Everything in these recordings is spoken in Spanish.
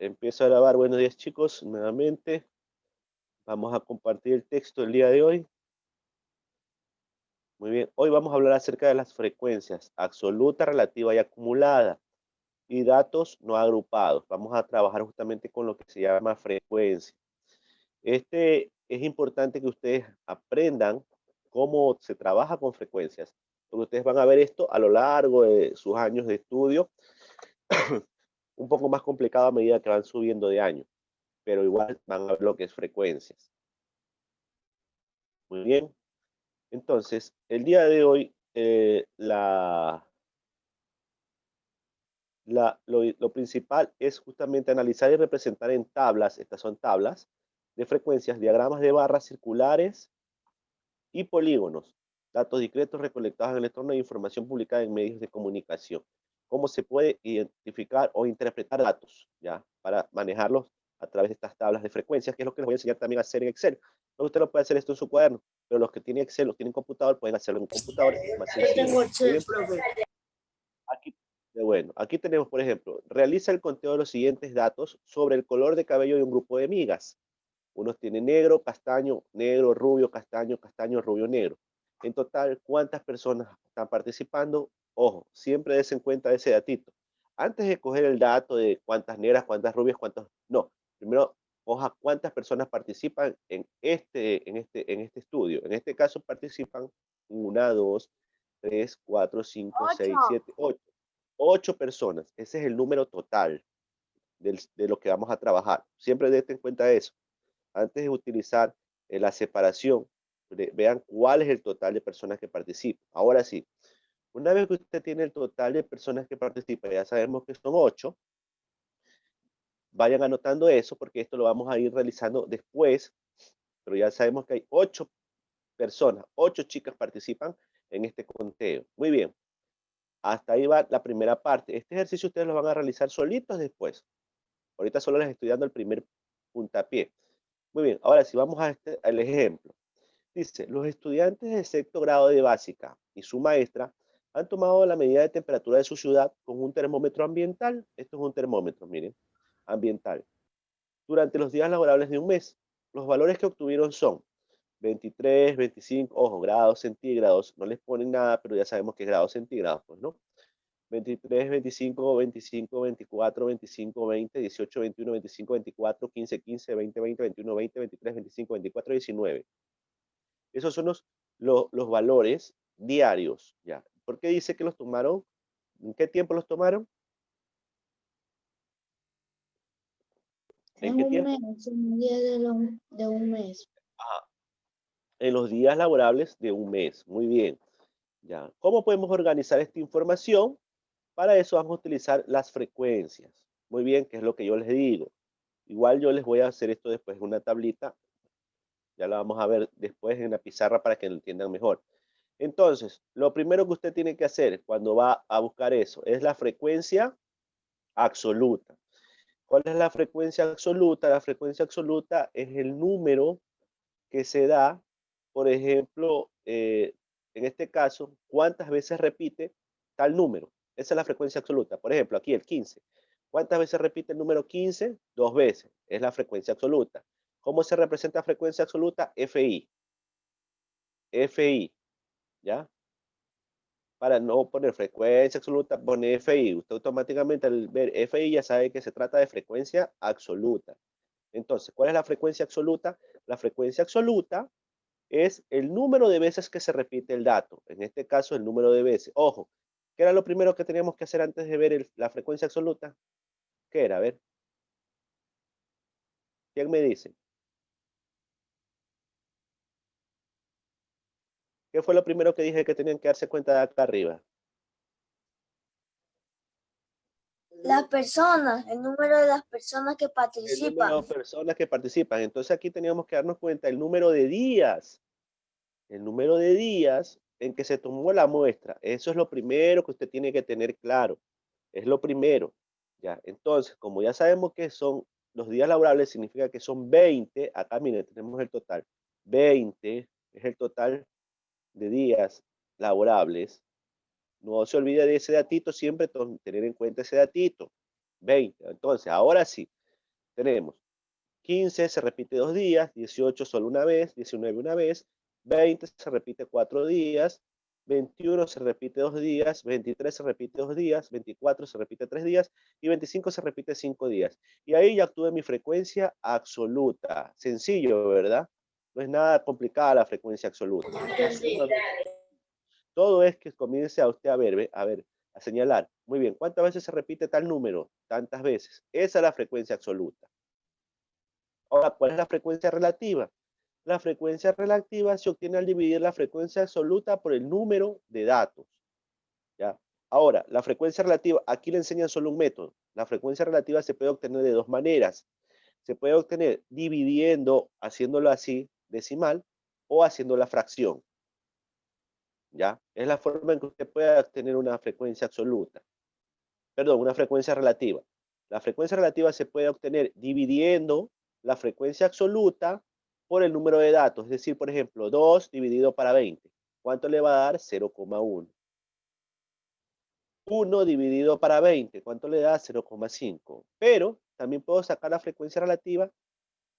Empiezo a grabar. Buenos días, chicos, nuevamente. Vamos a compartir el texto del día de hoy. Muy bien, hoy vamos a hablar acerca de las frecuencias absoluta, relativa y acumulada y datos no agrupados. Vamos a trabajar justamente con lo que se llama frecuencia. Es importante que ustedes aprendan cómo se trabaja con frecuencias, porque ustedes van a ver esto a lo largo de sus años de estudio, un poco más complicado a medida que van subiendo de año, pero igual van a ver lo que es frecuencias. Muy bien. Entonces, el día de hoy, lo principal es justamente analizar y representar en tablas, estas son tablas de frecuencias, diagramas de barras circulares y polígonos, datos discretos recolectados en el entorno de información publicada en medios de comunicación. ¿Cómo se puede identificar o interpretar datos, ya, para manejarlos a través de estas tablas de frecuencias, que es lo que les voy a enseñar también a hacer en Excel? Entonces usted lo puede hacer esto en su cuaderno, pero los que tienen Excel, los tienen computador, pueden hacerlo en un computador, es más Yo sencillo. tengo Muy bien. Excel, profe. Aquí, bueno, aquí tenemos, por ejemplo, realiza el conteo de los siguientes datos sobre el color de cabello de un grupo de migas. Unos tienen negro, castaño, negro, rubio, castaño, castaño, rubio, negro. En total, ¿cuántas personas están participando? Ojo, siempre des en cuenta ese datito. Antes de coger el dato de cuántas negras, cuántas rubias, cuántos... No, primero coja cuántas personas participan en este estudio. En este caso participan 1, 2, 3, 4, 5, 6, 8. 7, 8. 8 personas. Ese es el número total de lo que vamos a trabajar. Siempre den en cuenta eso antes de utilizar la separación, vean cuál es el total de personas que participan. Ahora sí, una vez que usted tiene el total de personas que participan, ya sabemos que son 8, vayan anotando eso porque esto lo vamos a ir realizando después, pero ya sabemos que hay 8 personas, 8 chicas participan en este conteo. Muy bien, hasta ahí va la primera parte. Este ejercicio ustedes lo van a realizar solitos después. Ahorita solo les estoy dando el primer puntapié. Muy bien, ahora sí, vamos al ejemplo. Dice, los estudiantes de sexto grado de básica y su maestra han tomado la medida de temperatura de su ciudad con un termómetro ambiental. Esto es un termómetro, miren, ambiental. Durante los días laborables de un mes, los valores que obtuvieron son 23, 25, ojo, grados centígrados. No les ponen nada, pero ya sabemos que es grados centígrados, pues, ¿no? 23, 25, 25, 24, 25, 20, 18, 21, 25, 24, 15, 15, 20, 20, 21, 20, 23, 25, 24, 19. Esos son los valores diarios, ¿ya? ¿Por qué dice que los tomaron? ¿En qué tiempo los tomaron? ¿En En qué un tiempo? mes, en un día de un mes. Ah, en los días laborables de un mes. Muy bien, ¿ya? ¿Cómo podemos organizar esta información? Para eso vamos a utilizar las frecuencias. Muy bien, que es lo que yo les digo. Igual yo les voy a hacer esto después en una tablita. Ya la vamos a ver después en la pizarra para que lo entiendan mejor. Entonces, lo primero que usted tiene que hacer cuando va a buscar eso es la frecuencia absoluta. ¿Cuál es la frecuencia absoluta? La frecuencia absoluta es el número que se da, por ejemplo, en este caso, cuántas veces repite tal número. Esa es la frecuencia absoluta. Por ejemplo, aquí el 15. ¿Cuántas veces repite el número 15? 2 veces. Es la frecuencia absoluta. ¿Cómo se representa frecuencia absoluta? FI. FI, ¿ya? Para no poner frecuencia absoluta, pone FI. Usted automáticamente al ver FI ya sabe que se trata de frecuencia absoluta. Entonces, ¿cuál es la frecuencia absoluta? La frecuencia absoluta es el número de veces que se repite el dato. En este caso, el número de veces. Ojo, ¿qué era lo primero que teníamos que hacer antes de ver la frecuencia absoluta? ¿Qué era? A ver, ¿quién me dice? ¿Qué fue lo primero que dije que tenían que darse cuenta de acá arriba? Las personas, el número de las personas que El número participan. de personas que participan. Entonces aquí teníamos que darnos cuenta el número de días. El número de días en que se tomó la muestra. Eso es lo primero que usted tiene que tener claro. Es lo primero. Ya, entonces, como ya sabemos que son los días laborables, significa que son 20. Acá, miren, tenemos el total. 20 es el total de días laborables. No se olvide de ese datito, siempre tener en cuenta ese datito. 20. Entonces, ahora sí. Tenemos 15 se repite 2 días, 18 solo una vez, 19 una vez, 20 se repite 4 días, 21 se repite 2 días, 23 se repite 2 días, 24 se repite 3 días y 25 se repite 5 días. Y ahí ya obtuve mi frecuencia absoluta. Sencillo, ¿verdad? No es nada complicada la frecuencia absoluta. Todo es que comience a usted a ver, a señalar. Muy bien, ¿cuántas veces se repite tal número? Tantas veces. Esa es la frecuencia absoluta. Ahora, ¿cuál es la frecuencia relativa? La frecuencia relativa se obtiene al dividir la frecuencia absoluta por el número de datos. ¿Ya? Ahora, la frecuencia relativa, aquí le enseñan solo un método. La frecuencia relativa se puede obtener de dos maneras. Se puede obtener dividiendo, haciéndolo así, decimal, o haciendo la fracción. ¿Ya? Es la forma en que usted puede obtener una frecuencia absoluta. Perdón, una frecuencia relativa. La frecuencia relativa se puede obtener dividiendo la frecuencia absoluta por el número de datos. Es decir, por ejemplo, 2 dividido para 20. ¿Cuánto le va a dar? 0,1. 1 dividido para 20. ¿Cuánto le da? 0,5. Pero también puedo sacar la frecuencia relativa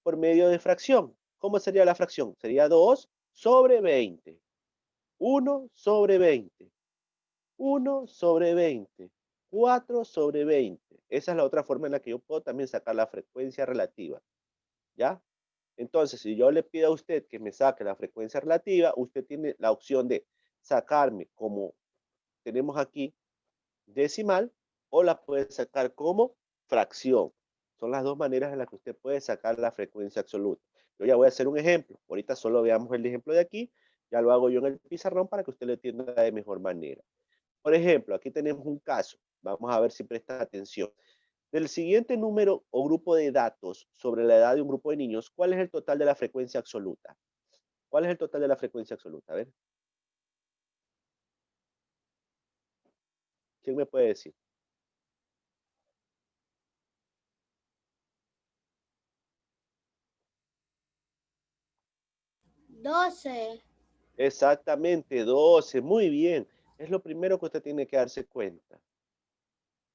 por medio de fracción. ¿Cómo sería la fracción? Sería 2 sobre 20. 1 sobre 20. 1 sobre 20. 4 sobre 20. Esa es la otra forma en la que yo puedo también sacar la frecuencia relativa. ¿Ya? Entonces, si yo le pido a usted que me saque la frecuencia relativa, usted tiene la opción de sacarme como tenemos aquí decimal o la puede sacar como fracción. Son las dos maneras en las que usted puede sacar la frecuencia absoluta. Yo ya voy a hacer un ejemplo. Ahorita solo veamos el ejemplo de aquí. Ya lo hago yo en el pizarrón para que usted lo entienda de mejor manera. Por ejemplo, aquí tenemos un caso. Vamos a ver si presta atención. Del siguiente número o grupo de datos sobre la edad de un grupo de niños, ¿cuál es el total de la frecuencia absoluta? ¿Cuál es el total de la frecuencia absoluta? A ver. ¿Quién me puede decir? 12. Exactamente, 12. Muy bien. Es lo primero que usted tiene que darse cuenta.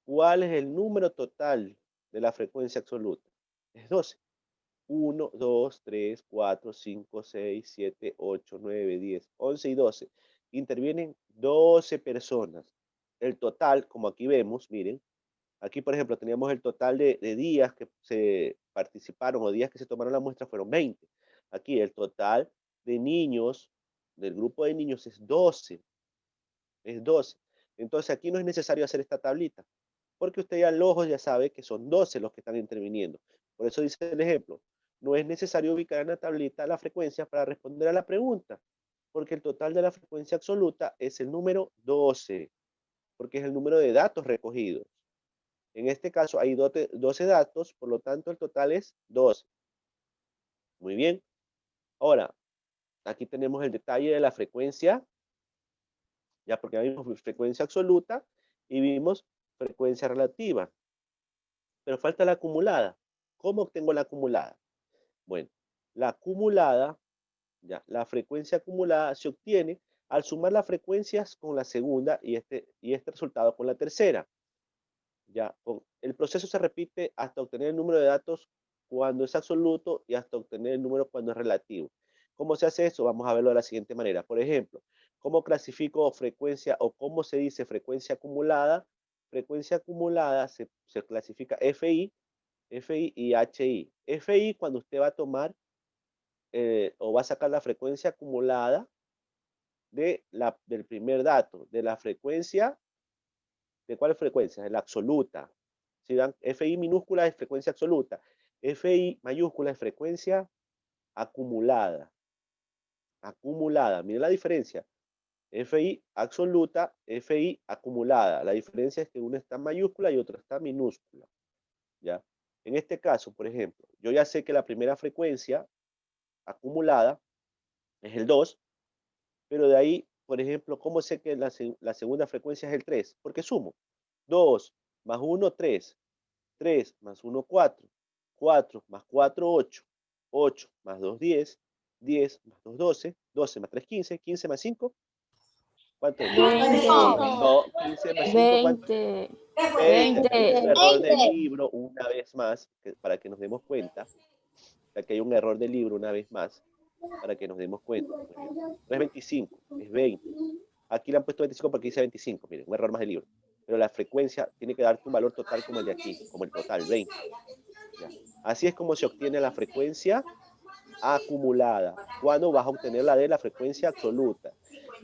¿Cuál es el número total de la frecuencia absoluta? Es 12. 1, 2, 3, 4, 5, 6, 7, 8, 9, 10, 11 y 12. Intervienen 12 personas. El total, como aquí vemos, miren, aquí por ejemplo teníamos el total de días que se participaron o días que se tomaron la muestra fueron 20. Aquí el total de niños, del grupo de niños es 12. Es 12. Entonces aquí no es necesario hacer esta tablita, porque usted ya al ojo ya sabe que son 12 los que están interviniendo. Por eso dice el ejemplo, no es necesario ubicar en la tablita la frecuencia para responder a la pregunta, porque el total de la frecuencia absoluta es el número 12, porque es el número de datos recogidos. En este caso hay 12 datos, por lo tanto el total es 12. Muy bien. Ahora, aquí tenemos el detalle de la frecuencia, ya porque vimos frecuencia absoluta y vimos frecuencia relativa. Pero falta la acumulada. ¿Cómo obtengo la acumulada? Bueno, la acumulada, ya, la frecuencia acumulada se obtiene al sumar las frecuencias con la segunda y este resultado con la tercera. Ya, el proceso se repite hasta obtener el número de datos cuando es absoluto y hasta obtener el número cuando es relativo. ¿Cómo se hace eso? Vamos a verlo de la siguiente manera. Por ejemplo, ¿cómo clasifico frecuencia o cómo se dice frecuencia acumulada? Frecuencia acumulada se clasifica FI y HI. FI cuando usted va a tomar o va a sacar la frecuencia acumulada del primer dato, de la frecuencia, ¿de cuál frecuencia? De la absoluta. Si dan FI minúscula es frecuencia absoluta, FI mayúscula es frecuencia acumulada. Acumulada, miren la diferencia. FI absoluta, FI acumulada. La diferencia es que una está en mayúscula y otra está en minúscula. ¿Ya? En este caso, por ejemplo, yo ya sé que la primera frecuencia acumulada es el 2, pero de ahí, por ejemplo, ¿cómo sé que la segunda frecuencia es el 3? Porque sumo. 2 más 1, 3. 3 más 1, 4. 4 más 4, 8. 8 más 2, 10. 10 más 2, 12. 12 más 3, 15. 15 más 5. ¿Cuánto es? 20. 15 más 5, ¿cuánto? 20. 20. 20. Un error de libro una vez más, para que nos demos cuenta. Aquí hay un error de libro una vez más, para que nos demos cuenta. No es 25, es 20. Aquí le han puesto 25 porque dice 25, miren, un error más de libro. Pero la frecuencia tiene que darte un valor total como el de aquí, como el total, 20. ¿Ya? Así es como se obtiene la frecuencia acumulada. ¿Cuándo vas a obtener la de la frecuencia absoluta?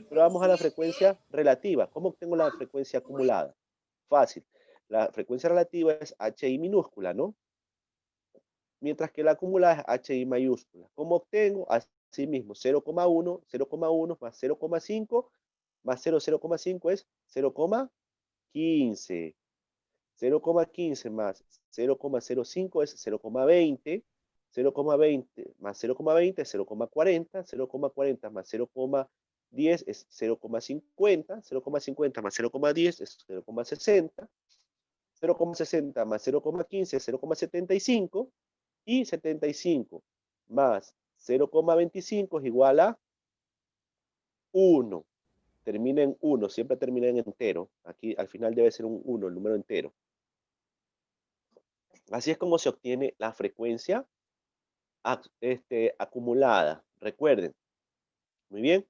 Pero vamos a la frecuencia relativa. ¿Cómo obtengo la frecuencia acumulada? Fácil. La frecuencia relativa es HI minúscula, ¿no? Mientras que la acumulada es HI mayúscula. ¿Cómo obtengo? Así mismo, 0,1, 0,1 más 0,5 más 0,5 es 0,15. 0,15 más 0,05 es 0,20. 0,20 más 0,20 es 0,40. 0,40 más 0,10 es 0,50. 0,50 más 0,10 es 0,60. 0,60 más 0,15 es 0,75. Y 75 más 0,25 es igual a 1. Termina en 1, siempre termina en entero. Aquí al final debe ser un 1, el número entero. Así es como se obtiene la frecuencia acumulada. Recuerden. Muy bien.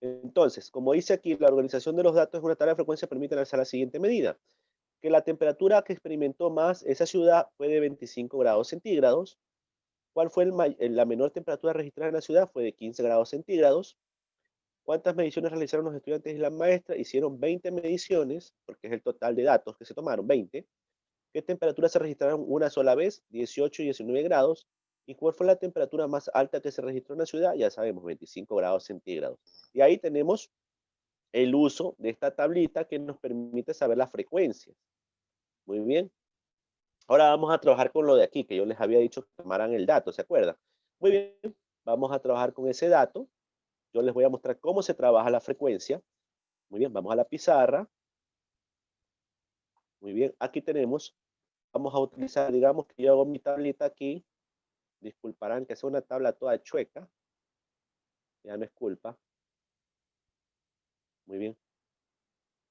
Entonces, como dice aquí, la organización de los datos en una tabla de frecuencia permite analizar la siguiente medida. Que la temperatura que experimentó más esa ciudad fue de 25 grados centígrados. ¿Cuál fue la menor temperatura registrada en la ciudad? Fue de 15 grados centígrados. ¿Cuántas mediciones realizaron los estudiantes y la maestra? Hicieron 20 mediciones, porque es el total de datos que se tomaron, 20. ¿Qué temperaturas se registraron una sola vez? 18 y 19 grados. ¿Y cuál fue la temperatura más alta que se registró en la ciudad? Ya sabemos, 25 grados centígrados. Y ahí tenemos el uso de esta tablita que nos permite saber la frecuencia. Muy bien. Ahora vamos a trabajar con lo de aquí, que yo les había dicho que tomaran el dato, ¿se acuerdan? Muy bien, vamos a trabajar con ese dato. Yo les voy a mostrar cómo se trabaja la frecuencia. Muy bien, vamos a la pizarra. Muy bien, aquí tenemos, vamos a utilizar, digamos que yo hago mi tablita aquí. Disculparán que sea una tabla toda chueca. Ya no es culpa. Muy bien.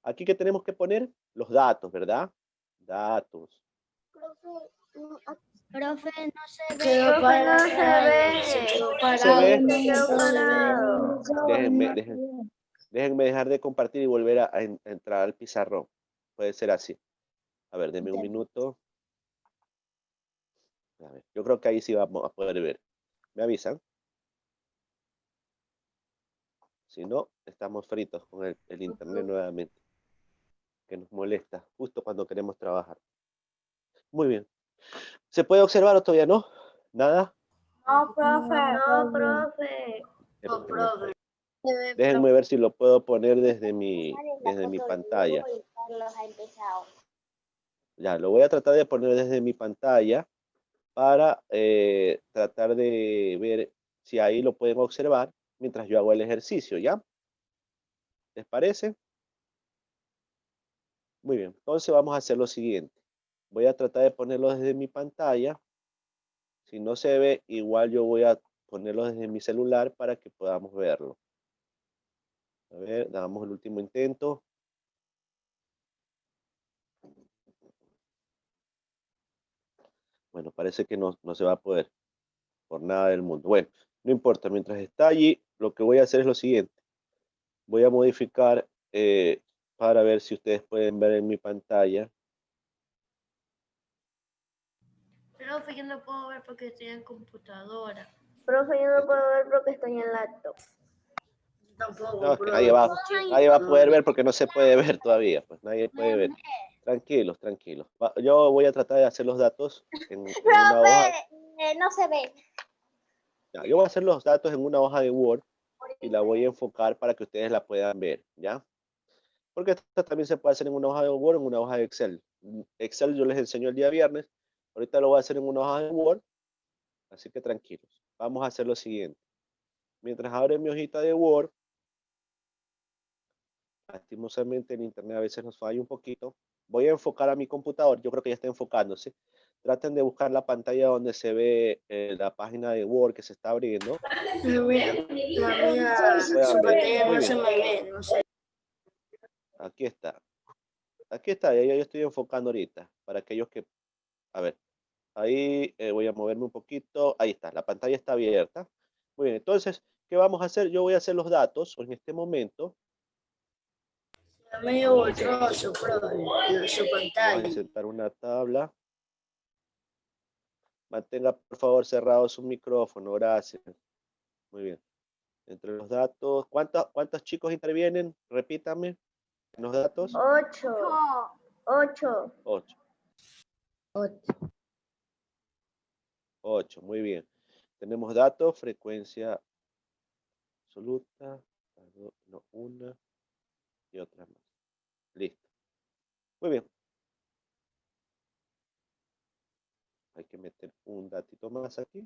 Aquí que tenemos que poner los datos, ¿verdad? Datos. Profe, no se ve. Profe, no se ve. Se quedó ¿No se ve? Se quedó parado. Déjenme dejar de compartir y volver a entrar al pizarrón. Puede ser así. A ver, denme un minuto. A ver, yo creo que ahí sí vamos a poder ver. ¿Me avisan? Si no, estamos fritos con el internet nuevamente, que nos molesta justo cuando queremos trabajar. Muy bien. ¿Se puede observar o todavía no? ¿Nada? No, profe. No, profe. No, profe. Déjenme ver si lo puedo poner desde mi pantalla. Ya, lo voy a tratar de poner desde mi pantalla para tratar de ver si ahí lo pueden observar mientras yo hago el ejercicio, ¿ya? ¿Les parece? Muy bien, entonces vamos a hacer lo siguiente. Voy a tratar de ponerlo desde mi pantalla. Si no se ve, igual yo voy a ponerlo desde mi celular para que podamos verlo. A ver, damos el último intento. Bueno, parece que no se va a poder por nada del mundo. Bueno, no importa, mientras está allí, lo que voy a hacer es lo siguiente. Voy a modificar para ver si ustedes pueden ver en mi pantalla. Profe, yo no puedo ver porque estoy en computadora. Profe, yo no puedo ver porque estoy en laptop. No, que nadie va a poder ver porque no se puede ver todavía, pues nadie puede ver. Tranquilos, tranquilos. Yo voy a tratar de hacer los datos en una hoja. No se ve. Ya, yo voy a hacer los datos en una hoja de Word y la voy a enfocar para que ustedes la puedan ver, ¿ya? Porque esto también se puede hacer en una hoja de Word o en una hoja de Excel. Excel yo les enseño el día viernes, ahorita lo voy a hacer en una hoja de Word, así que tranquilos. Vamos a hacer lo siguiente. Mientras abro mi hojita de Word, lastimosamente en internet a veces nos falla un poquito. Voy a enfocar a mi computador, yo creo que ya está enfocándose. Traten de buscar la pantalla donde se ve la página de Word que se está abriendo. La mía, Puedan su ver. pantalla Muy no se bien. me ve, no sé. Aquí está. Aquí está, ya yo estoy enfocando ahorita. Para aquellos que, a ver, ahí voy a moverme un poquito. Ahí está, la pantalla está abierta. Muy bien, entonces, ¿qué vamos a hacer? Yo voy a hacer los datos en este momento. Medio borroso, profe, su Vamos a pantalla. insertar una tabla. Mantenga, por favor, cerrado su micrófono. Gracias. Muy bien. Entre los datos, ¿cuántos chicos intervienen? Repítame. En los datos. 8. 8. 8. 8. Muy bien. Tenemos datos, frecuencia absoluta. No, una y otra más. Listo. Muy bien. Hay que meter un datito más aquí.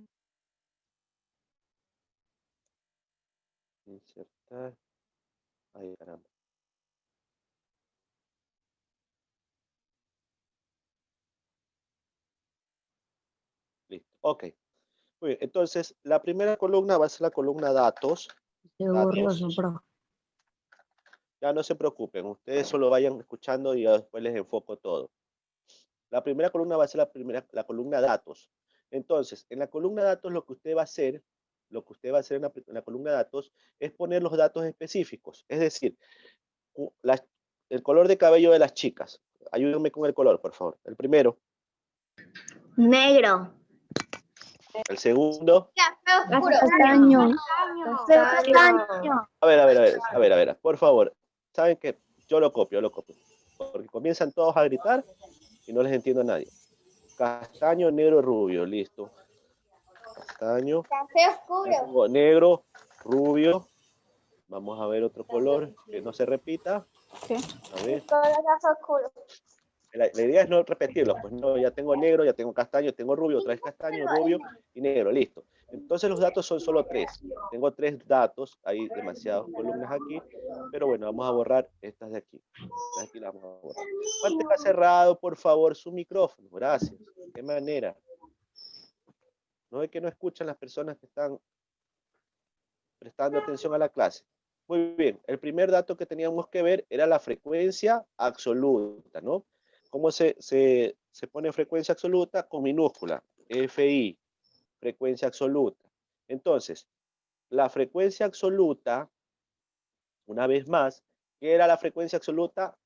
Insertar. Ahí, caramba. Listo. Ok. Muy bien. Entonces, la primera columna va a ser la columna datos. Datos. Ya no se preocupen. Ustedes solo vayan escuchando y ya después les enfoco todo. La primera columna va a ser la columna datos. Entonces, en la columna datos lo que usted va a hacer, en la columna datos es poner los datos específicos. Es decir, el color de cabello de las chicas. Ayúdenme con el color, por favor. El primero. Negro. El segundo. Castaño. A ver. Por favor. Saben que yo lo copio. Porque comienzan todos a gritar y no les entiendo a nadie. Castaño, negro, rubio. Listo. Castaño. Café oscuro. Negro, rubio. Vamos a ver otro color que no se repita. A ver. Café oscuro. La idea es no repetirlos, pues no, ya tengo negro, ya tengo castaño, tengo rubio, otra vez castaño, rubio y negro, listo. Entonces los datos son solo 3. Tengo 3 datos, hay demasiadas columnas aquí, pero bueno, vamos a borrar estas de aquí. Estas de aquí las vamos a borrar. Mantenga cerrado, por favor, su micrófono. Gracias. ¿De qué manera? No es que no escuchan las personas que están prestando atención a la clase. Muy bien, el primer dato que teníamos que ver era la frecuencia absoluta, ¿no? ¿Cómo se pone frecuencia absoluta? Con minúscula, FI, frecuencia absoluta. Entonces, la frecuencia absoluta, una vez más, ¿qué era la frecuencia absoluta?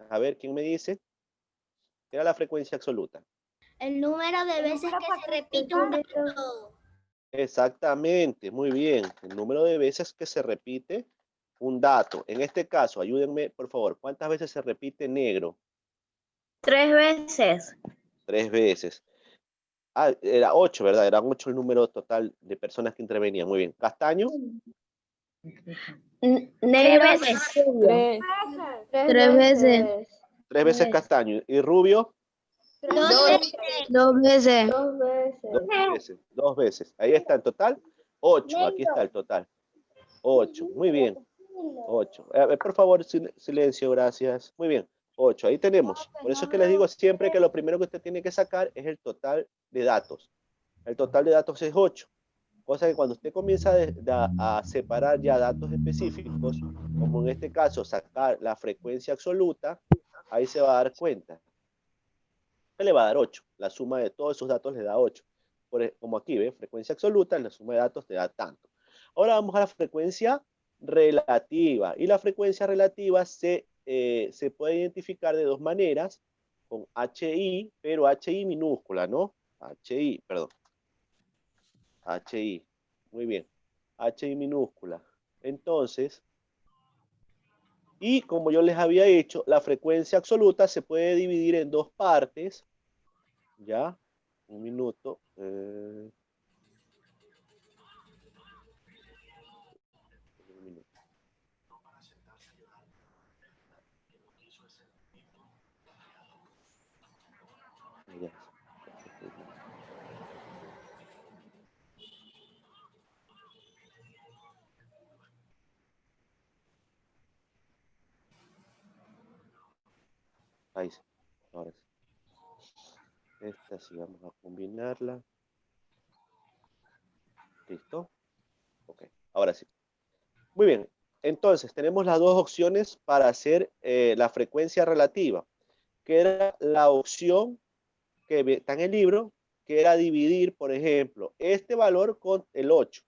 A ver, ¿quién me dice? ¿Qué era la frecuencia absoluta? El número de veces que se repite un dato. Exactamente, muy bien. El número de veces que se repite un dato. En este caso, ayúdenme, por favor, ¿cuántas veces se repite negro? 3 veces. 3 veces. Ah, era 8, ¿verdad? Eran 8 el número total de personas que intervenían. Muy bien. ¿Castaño? 3 veces. 3 veces. 3 veces castaño. ¿Y rubio? 2 veces. 2 veces. 2 veces. Ahí está el total. 8. Aquí está el total. 8. Muy bien. 8. Por favor, silencio, gracias. Muy bien. 8. Ahí tenemos. Por eso es que les digo siempre que lo primero que usted tiene que sacar es el total de datos. El total de datos es 8. Cosa que cuando usted comienza a separar ya datos específicos, como en este caso sacar la frecuencia absoluta, ahí se va a dar cuenta. Le va a dar 8. La suma de todos esos datos le da 8. Como aquí, ¿ve? Frecuencia absoluta, la suma de datos te da tanto. Ahora vamos a la frecuencia relativa. Y la frecuencia relativa se puede identificar de dos maneras, con HI, pero HI minúscula, ¿no? HI, perdón. HI. Muy bien. HI minúscula. Entonces, y como yo les había dicho, la frecuencia absoluta se puede dividir en dos partes. ¿Ya? Un minuto. Un minuto. Ya. Ahí sí. Ahora sí. Esta sí vamos a combinarla. ¿Listo? Ok. Ahora sí. Muy bien. Entonces, tenemos las dos opciones para hacer la frecuencia relativa, que era la opción que está en el libro, que era dividir, por ejemplo, este valor con el 8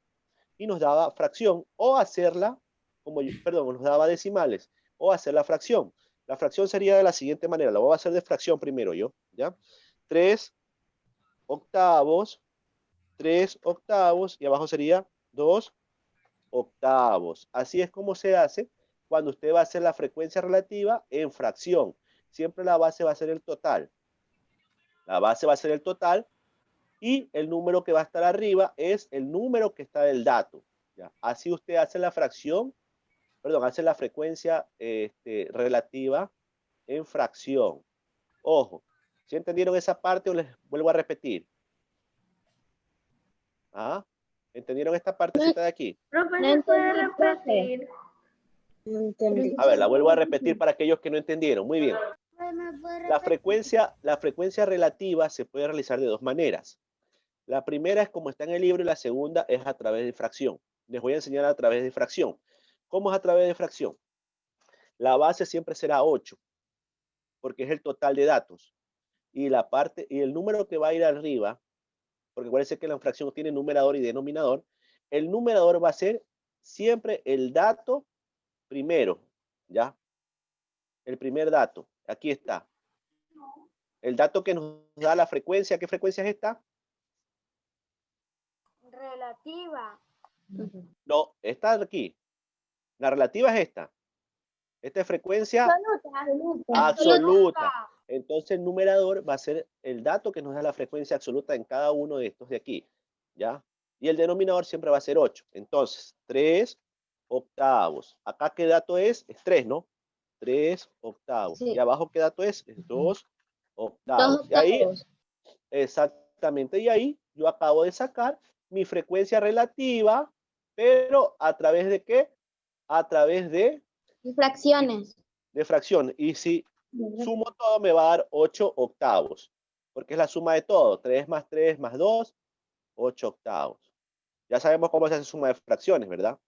y nos daba fracción, o hacerla, perdón, nos daba decimales, o hacer la fracción. La fracción sería de la siguiente manera, la voy a hacer de fracción primero yo, ¿ya? 3 octavos, 3 octavos, y abajo sería 2 octavos. Así es como se hace cuando usted va a hacer la frecuencia relativa en fracción. Siempre la base va a ser el total. La base va a ser el total y el número que va a estar arriba es el número que está del dato. ¿Ya? Así usted hace la fracción, perdón, hace la frecuencia relativa en fracción. Ojo, ¿sí entendieron esa parte o les vuelvo a repetir? ¿Ah? ¿Entendieron esta partecita de aquí? Profe, No ¿se puede entendí, profe. repetir? No entendí. A ver, la vuelvo a repetir para aquellos que no entendieron. Muy bien. La frecuencia relativa se puede realizar de dos maneras. La primera es como está en el libro y la segunda es a través de fracción. Les voy a enseñar a través de fracción. ¿Cómo es a través de fracción? La base siempre será 8, porque es el total de datos. Y la parte, y el número que va a ir arriba, porque acuérdense que la fracción tiene numerador y denominador, el numerador va a ser siempre el dato primero, ¿ya? El primer dato, aquí está. El dato que nos da la frecuencia, ¿qué frecuencia es esta? Relativa. No, esta de aquí. La relativa es esta. Esta es frecuencia absoluta. Entonces el numerador va a ser el dato que nos da la frecuencia absoluta en cada uno de estos de aquí. ¿Ya? Y el denominador siempre va a ser 8. Entonces, 3 octavos. Acá, ¿qué dato es? Es 3, ¿no? 3 octavos. Sí. Y abajo, ¿qué dato es? Es 2 octavos. 2 Y ahí, octavos. exactamente. Y ahí yo acabo de sacar mi frecuencia relativa, pero ¿a través de qué? A través de Fracciones. fracción. Y si sumo todo me va a dar 8 octavos, porque es la suma de todo. 3 más 3 más 2, 8 octavos. Ya sabemos cómo se hace suma de fracciones, ¿verdad?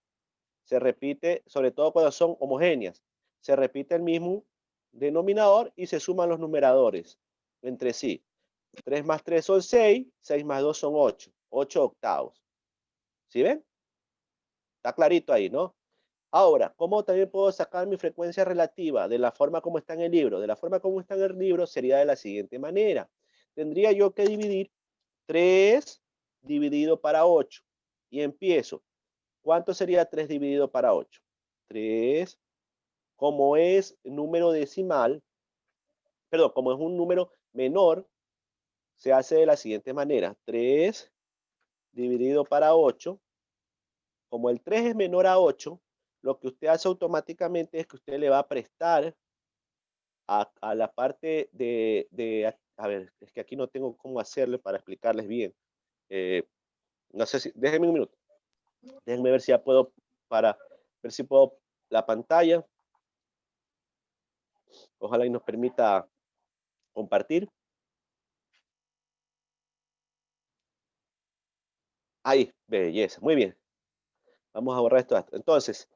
Se repite, sobre todo cuando son homogéneas, se repite el mismo denominador y se suman los numeradores entre sí. 3 más 3 son 6, 6 más 2 son 8, 8 octavos. ¿Sí ven? Está clarito ahí, ¿no? Ahora, ¿cómo también puedo sacar mi frecuencia relativa de la forma como está en el libro? De la forma como está en el libro sería de la siguiente manera. Tendría yo que dividir 3 dividido para 8. Y empiezo. ¿Cuánto sería 3 dividido para 8? 3, como es número decimal, perdón, como es un número menor, se hace de la siguiente manera. 3 dividido para 8. Como el 3 es menor a 8, lo que usted hace automáticamente es que usted le va a prestar a la parte a ver, es que aquí no tengo cómo hacerle para explicarles bien. No sé si, déjenme un minuto. Déjenme ver si ya puedo, para ver si puedo la pantalla. Ojalá y nos permita compartir. Ahí, belleza, muy bien. Vamos a borrar esto. Entonces,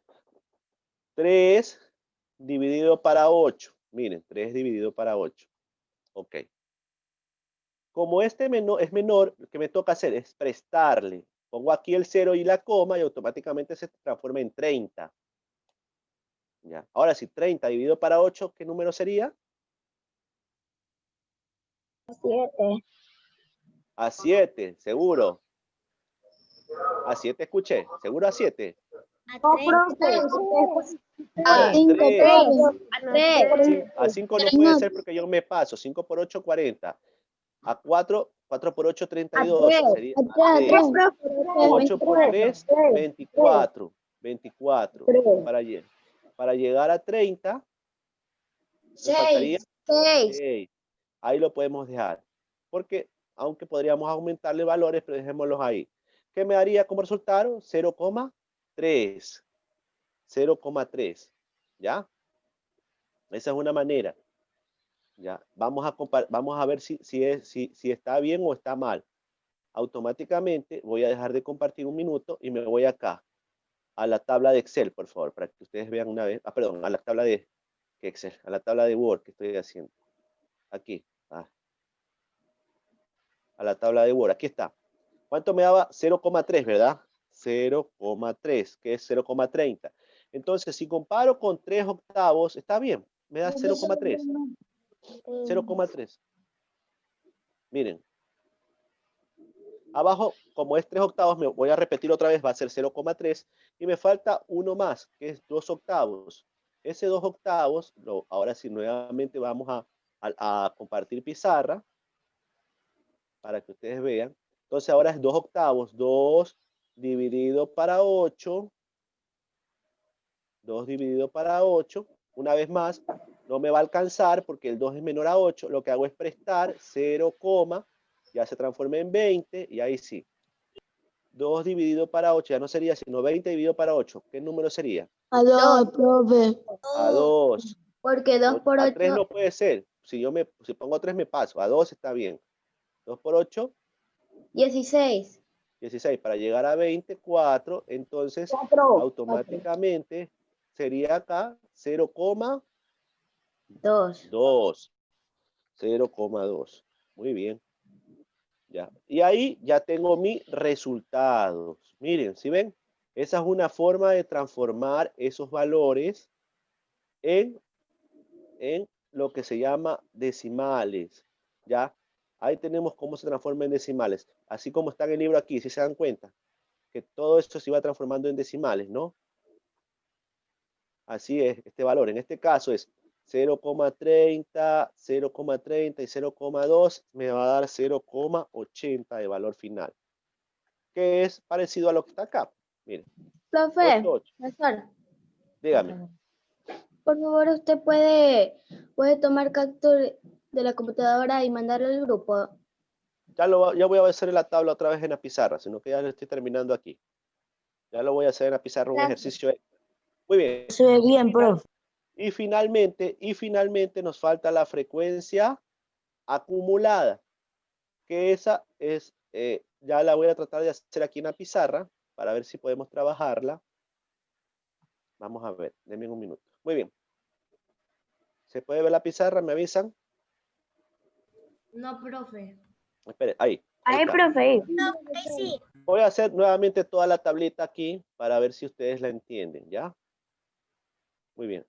3 dividido para 8. Miren, 3 dividido para 8. Ok. Como este es menor, lo que me toca hacer es prestarle. Pongo aquí el 0 y la coma y automáticamente se transforma en 30. ¿Ya? Ahora sí, 30 dividido para 8, ¿qué número sería? 7. A 7, seguro. A 7 escuché, seguro a 7. A 5, 3. A 3. Sí, a 5 no puede ser porque yo me paso. 5 por 8, 40. A 4, 4 por 8, 32. Sería 6. 8 por 3, 24. 24. Para llegar a 30, me faltaría 6. 6. Ahí lo podemos dejar. Porque, aunque podríamos aumentarle valores, pero dejémoslos ahí. ¿Qué me daría como resultado? 0,3. 0,3. ¿Ya? Esa es una manera. ¿Ya? Vamos a ver si está bien o está mal. Automáticamente voy a dejar de compartir un minuto y me voy acá. a la tabla de Excel, por favor, para que ustedes vean una vez. Perdón, a la tabla de Excel, a la tabla de Word que estoy haciendo. Aquí. A la tabla de Word. Aquí está. ¿Cuánto me daba? 0,3, ¿verdad? 0,3, que es 0,30. Entonces, si comparo con 3 octavos, está bien. Me da 0,3. 0,3. Miren. Abajo, como es 3 octavos, me voy a repetir otra vez, va a ser 0,3. Y me falta uno más, que es 2 octavos. Ese 2 octavos, ahora sí, nuevamente vamos a compartir pizarra para que ustedes vean. Entonces ahora es 2 octavos. 2 dividido para 8. 2 dividido para 8. Una vez más, no me va a alcanzar porque el 2 es menor a 8. Lo que hago es prestar 0, ya se transforma en 20 y ahí sí. 2 dividido para 8 ya no sería sino 20 dividido para 8. ¿Qué número sería? A 2, profe. A 2. Porque 2 por A 3 8. no puede ser. Si pongo 3 me paso. A 2 está bien. 2 por 8. 16. 16. Para llegar a 24, entonces 4. automáticamente sería acá 0,2. 2. 0,2. Muy bien. Ya. Y ahí ya tengo mis resultados. Miren, ¿sí ven? Esa es una forma de transformar esos valores en lo que se llama decimales. ¿Ya? Ahí tenemos cómo se transforma en decimales. Así como está en el libro aquí, si se dan cuenta, que todo esto se iba transformando en decimales, ¿no? Así es, este valor. En este caso es 0,30, 0,30 y 0,2 me va a dar 0,80 de valor final, que es parecido a lo que está acá. Miren. Profe, 8. profesor, Dígame. por favor, usted puede tomar captura de la computadora y mandarlo al grupo. Ya voy a hacer la tabla otra vez en la pizarra, sino que ya lo estoy terminando aquí. Ya lo voy a hacer en la pizarra, un Gracias. ejercicio extra. Muy bien. Se ve bien, profe. Y finalmente nos falta la frecuencia acumulada, que esa es, ya la voy a tratar de hacer aquí en la pizarra para ver si podemos trabajarla. Vamos a ver, denme un minuto. Muy bien. ¿Se puede ver la pizarra? ¿Me avisan? No, profe. Espere, ahí. Ahí, Está. profe. Sí. Voy a hacer nuevamente toda la tablita aquí para ver si ustedes la entienden, ¿ya? Muy bien.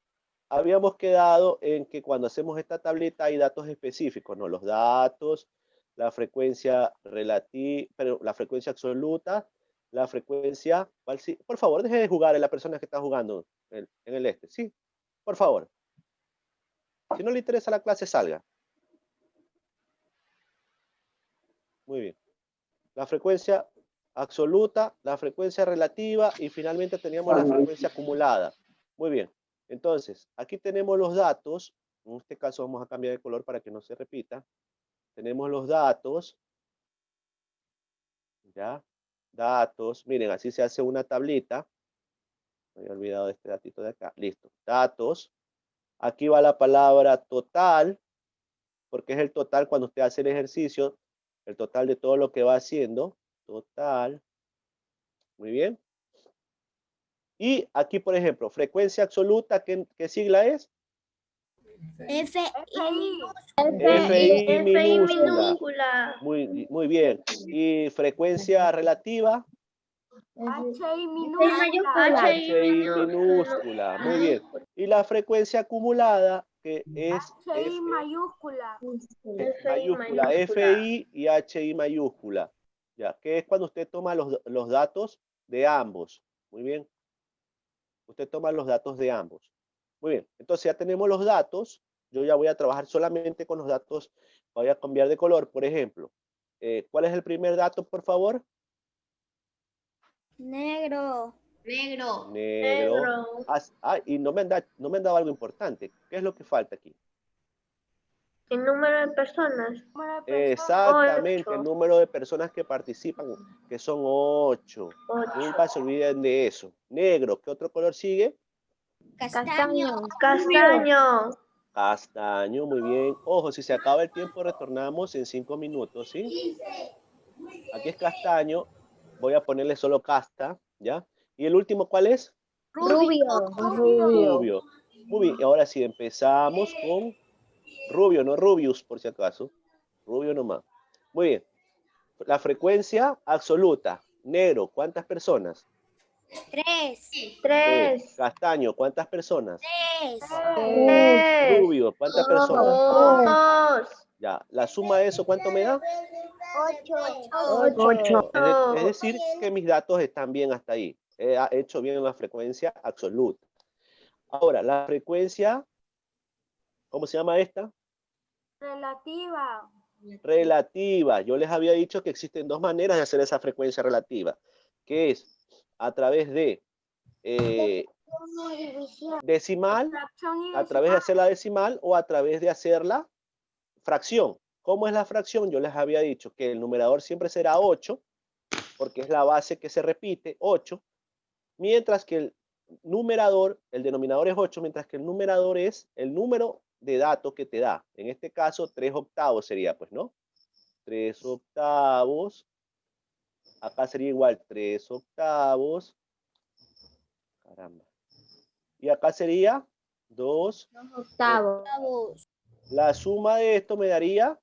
Habíamos quedado en que cuando hacemos esta tablita hay datos específicos, ¿no? Los datos, la frecuencia relativa, pero la frecuencia absoluta, la frecuencia, por favor, deje de jugar a la persona que está jugando en el este, ¿sí? Por favor. Si no le interesa la clase, salga. Muy bien. La frecuencia absoluta, la frecuencia relativa y finalmente teníamos la frecuencia acumulada. Muy bien. Entonces, aquí tenemos los datos. En este caso vamos a cambiar de color para que no se repita. Tenemos los datos. ¿Ya? Datos. Miren, así se hace una tablita. Me había olvidado de este datito de acá. Listo. Datos. Aquí va la palabra total, porque es el total cuando usted hace el ejercicio, el total de todo lo que va haciendo. Total. Muy bien. Y aquí, por ejemplo, frecuencia absoluta, ¿qué sigla es? FI minúscula. Muy bien. ¿Y frecuencia relativa? HI minúscula. Muy bien. Y la frecuencia acumulada, que es mayúscula, FI y HI mayúscula. Ya, que es cuando usted toma los datos de ambos. Muy bien. Usted toma los datos de ambos. Muy bien. Entonces ya tenemos los datos. Yo ya voy a trabajar solamente con los datos. Voy a cambiar de color, por ejemplo. ¿Cuál es el primer dato, por favor? Negro. Negro. Y no me han dado algo importante. ¿Qué es lo que falta aquí? El número de personas. Exactamente, el número de personas que participan, que son 8. Nunca se olviden de eso. Negro, ¿qué otro color sigue? Castaño. Castaño, muy bien. Ojo, si se acaba el tiempo, retornamos en 5 minutos, ¿sí? Aquí es castaño. Voy a ponerle solo casta, ¿ya? ¿Y el último cuál es? Rubio. Rubio. Muy bien, y ahora sí, empezamos con Rubio, no Rubius, por si acaso. Rubio nomás. Muy bien. La frecuencia absoluta. Negro, ¿cuántas personas? 3. Tres. Castaño, ¿cuántas personas? 3. Rubio, ¿cuántas personas? 2. Ya, la suma de eso, ¿cuánto me da? 8. Es decir, que mis datos están bien hasta ahí. He hecho bien la frecuencia absoluta. Ahora, la frecuencia, ¿cómo se llama esta? Relativa. Relativa. Yo les había dicho que existen dos maneras de hacer esa frecuencia relativa, que es a través de decimal, a través de hacer la decimal o a través de hacer la fracción. ¿Cómo es la fracción? Yo les había dicho que el numerador siempre será 8, porque es la base que se repite, 8, mientras que el numerador, el denominador es 8, mientras que el numerador es el número de datos que te da. En este caso, 3 octavos sería, pues, ¿no? 3 octavos. Acá sería igual 3 octavos. Caramba. Y acá sería 2 octavos. La suma de esto me daría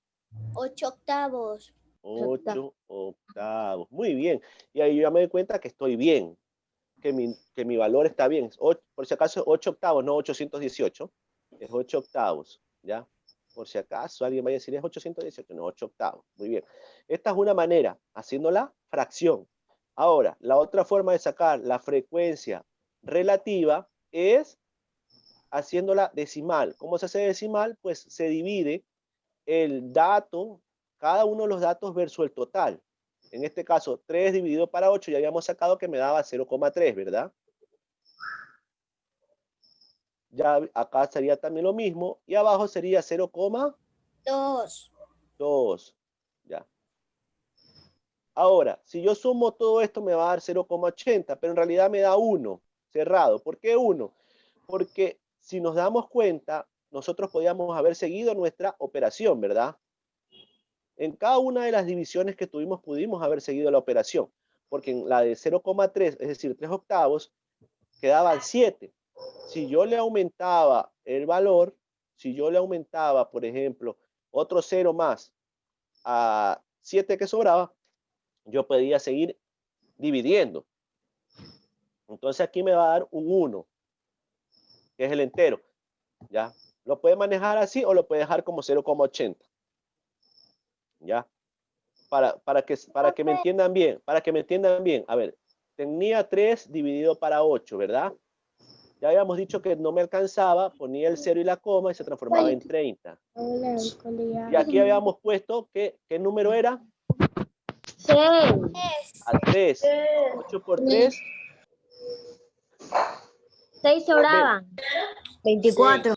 8 octavos. 8 octavos. Muy bien. Y ahí yo ya me doy cuenta que estoy bien. Que mi valor está bien. Por si acaso, 8 octavos, no 818. Es 8 octavos. ¿Ya? Por si acaso alguien vaya a decir es 818, no, 8 octavos. Muy bien. Esta es una manera, haciendo la fracción. Ahora, la otra forma de sacar la frecuencia relativa es haciéndola decimal. ¿Cómo se hace decimal? Pues se divide el dato, cada uno de los datos versus el total. En este caso, 3 dividido para 8, ya habíamos sacado que me daba 0,3, ¿verdad? Ya acá sería también lo mismo, y abajo sería 0,2. Ya. Ahora, si yo sumo todo esto, me va a dar 0,80, pero en realidad me da 1, cerrado. ¿Por qué 1? Porque si nos damos cuenta, nosotros podíamos haber seguido nuestra operación, ¿verdad? En cada una de las divisiones que tuvimos pudimos haber seguido la operación, porque en la de 0,3, es decir, 3 octavos, quedaban 7. Si yo le aumentaba el valor, si yo le aumentaba, por ejemplo, otro 0 más a 7 que sobraba, yo podía seguir dividiendo. Entonces aquí me va a dar un 1, que es el entero. ¿Ya? Lo puede manejar así o lo puede dejar como 0,80. ¿Ya? Para que me entiendan bien, a ver, tenía 3 dividido para 8, ¿verdad? Ya habíamos dicho que no me alcanzaba, ponía el 0 y la coma y se transformaba en 30. Y aquí habíamos puesto que, ¿qué número era? 6. A 3. 8 por 3. 6 sobraban. 24.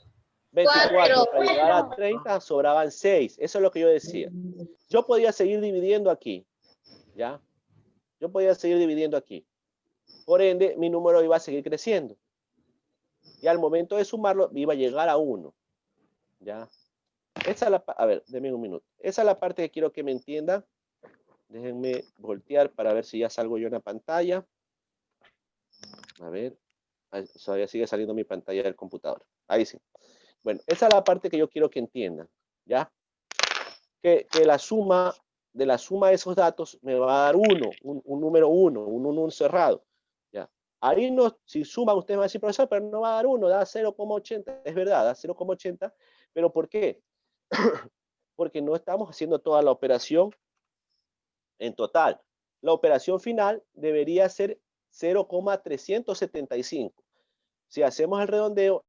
24. Para llegar a 30 sobraban 6. Eso es lo que yo decía. Yo podía seguir dividiendo aquí. ¿Ya? Yo podía seguir dividiendo aquí. Por ende, mi número iba a seguir creciendo. Y al momento de sumarlo, iba a llegar a 1. ¿Ya? Esa es la, a ver, denme un minuto. Esa es la parte que quiero que me entiendan. Déjenme voltear para ver si ya salgo yo en la pantalla. A ver. Todavía sigue saliendo mi pantalla del computador. Ahí sí. Bueno, esa es la parte que yo quiero que entiendan. ¿Ya? Que la suma de esos datos me va a dar 1, un número 1, un cerrado. ¿Ya? Ahí no, si suman, ustedes van a decir, profesor, pero no va a dar 1, da 0,80. Es verdad, da 0,80. ¿Pero por qué? Porque no estamos haciendo toda la operación en total. La operación final debería ser 0,375. Si hacemos el redondeo,